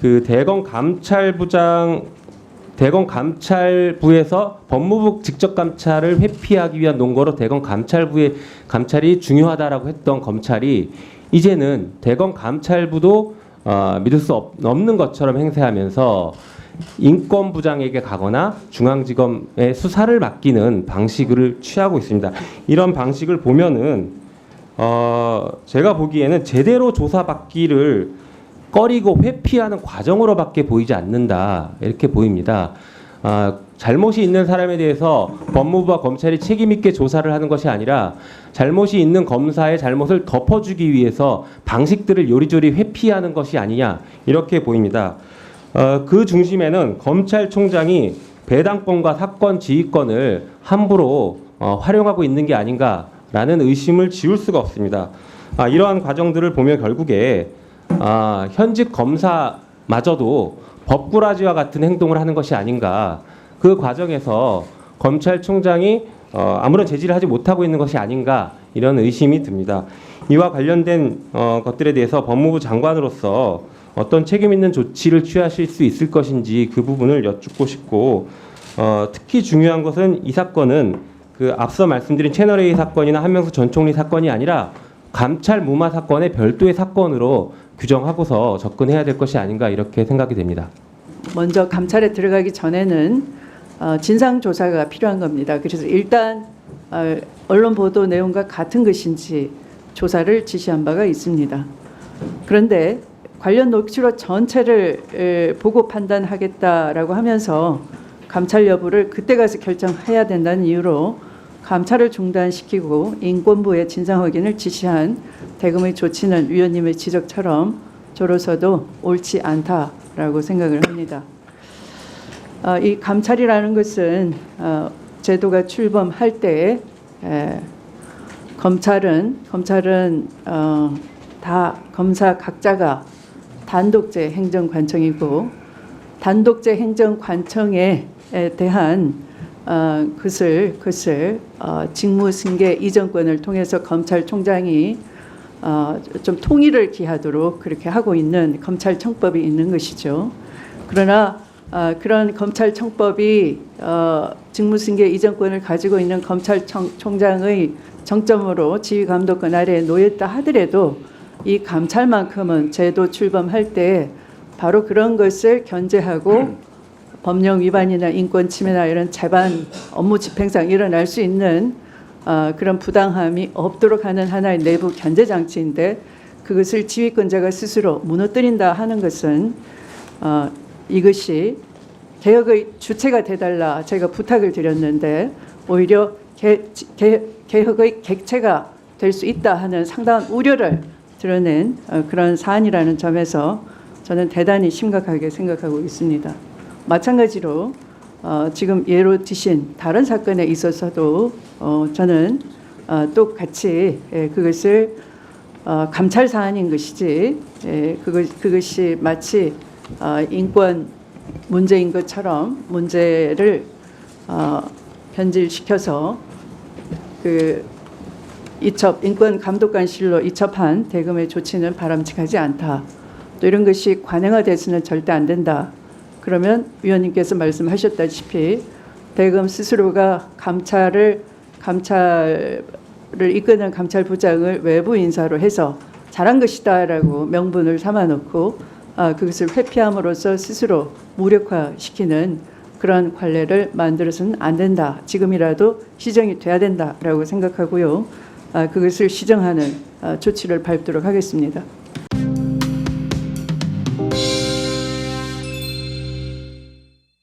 그 대검 감찰부에서 법무부 직접 감찰을 회피하기 위한 논거로 대검 감찰부의 감찰이 중요하다라고 했던 검찰이 이제는 대검 감찰부도 믿을 수 없는 것처럼 행세하면서 인권부장에게 가거나 중앙지검에 수사를 맡기는 방식을 취하고 있습니다. 이런 방식을 보면은 제가 보기에는 제대로 조사받기를 꺼리고 회피하는 과정으로밖에 보이지 않는다 이렇게 보입니다. 잘못이 있는 사람에 대해서 법무부와 검찰이 책임 있게 조사를 하는 것이 아니라 잘못이 있는 검사의 잘못을 덮어주기 위해서 방식들을 요리조리 회피하는 것이 아니냐 이렇게 보입니다. 그 중심에는 검찰총장이 배당권과 사건 지휘권을 함부로 활용하고 있는 게 아닌가라는 의심을 지울 수가 없습니다. 이러한 과정들을 보면 결국에 현직 검사마저도 법꾸라지와 같은 행동을 하는 것이 아닌가. 그 과정에서 검찰총장이 아무런 제지를 하지 못하고 있는 것이 아닌가 이런 의심이 듭니다. 이와 관련된 것들에 대해서 법무부 장관으로서 어떤 책임 있는 조치를 취하실 수 있을 것인지 그 부분을 여쭙고 싶고 특히 중요한 것은 이 사건은 그 앞서 말씀드린 채널A 사건이나 한명수 전 총리 사건이 아니라 감찰 무마 사건의 별도의 사건으로 규정하고서 접근해야 될 것이 아닌가 이렇게 생각이 됩니다. 먼저 감찰에 들어가기 전에는 진상 조사가 필요한 겁니다. 그래서 일단 언론 보도 내용과 같은 것인지 조사를 지시한 바가 있습니다. 그런데 관련 녹취록 전체를 보고 판단하겠다라고 하면서 감찰 여부를 그때 가서 결정해야 된다는 이유로 감찰을 중단시키고 인권부의 진상 확인을 지시한 대검의 조치는 위원님의 지적처럼 저로서도 옳지 않다라고 생각을 합니다. 이 감찰이라는 것은 제도가 출범할 때 검찰은 다 검사 각자가 단독제 행정관청이고 단독제 행정관청에 대한 그것을 직무승계 이전권을 통해서 검찰총장이 좀 통일을 기하도록 그렇게 하고 있는 검찰청법이 있는 것이죠. 그러나 그런 검찰청법이 직무승계 이전권을 가지고 있는 검찰총장의 정점으로 지휘감독권 아래에 놓였다 하더라도 이 감찰만큼은 제도 출범할 때 바로 그런 것을 견제하고 법령 위반이나 인권 침해나 이런 재반 업무 집행상 일어날 수 있는 그런 부당함이 없도록 하는 하나의 내부 견제 장치인데 그것을 지휘권자가 스스로 무너뜨린다 하는 것은 이것이 개혁의 주체가 돼달라 제가 부탁을 드렸는데 오히려 개혁의 객체가 될 수 있다 하는 상당한 우려를 드러낸 그런 사안이라는 점에서 저는 대단히 심각하게 생각하고 있습니다. 마찬가지로 지금 예로 드신 다른 사건에 있어서도 저는 똑같이 그것을 감찰 사안인 것이지 그것이 마치 인권 문제인 것처럼 문제를 변질시켜서 그 인권감독관실로 이첩한 대검의 조치는 바람직하지 않다. 또 이런 것이 관행화돼서는 절대 안 된다. 그러면 위원님께서 말씀하셨다시피 대검 스스로가 감찰을 이끄는 감찰부장을 외부 인사로 해서 잘한 것이다라고 명분을 삼아놓고 그것을 회피함으로써 스스로 무력화시키는 그런 관례를 만들어서는 안 된다. 지금이라도 시정이 돼야 된다라고 생각하고요. 그것을 시정하는 조치를 밟도록 하겠습니다.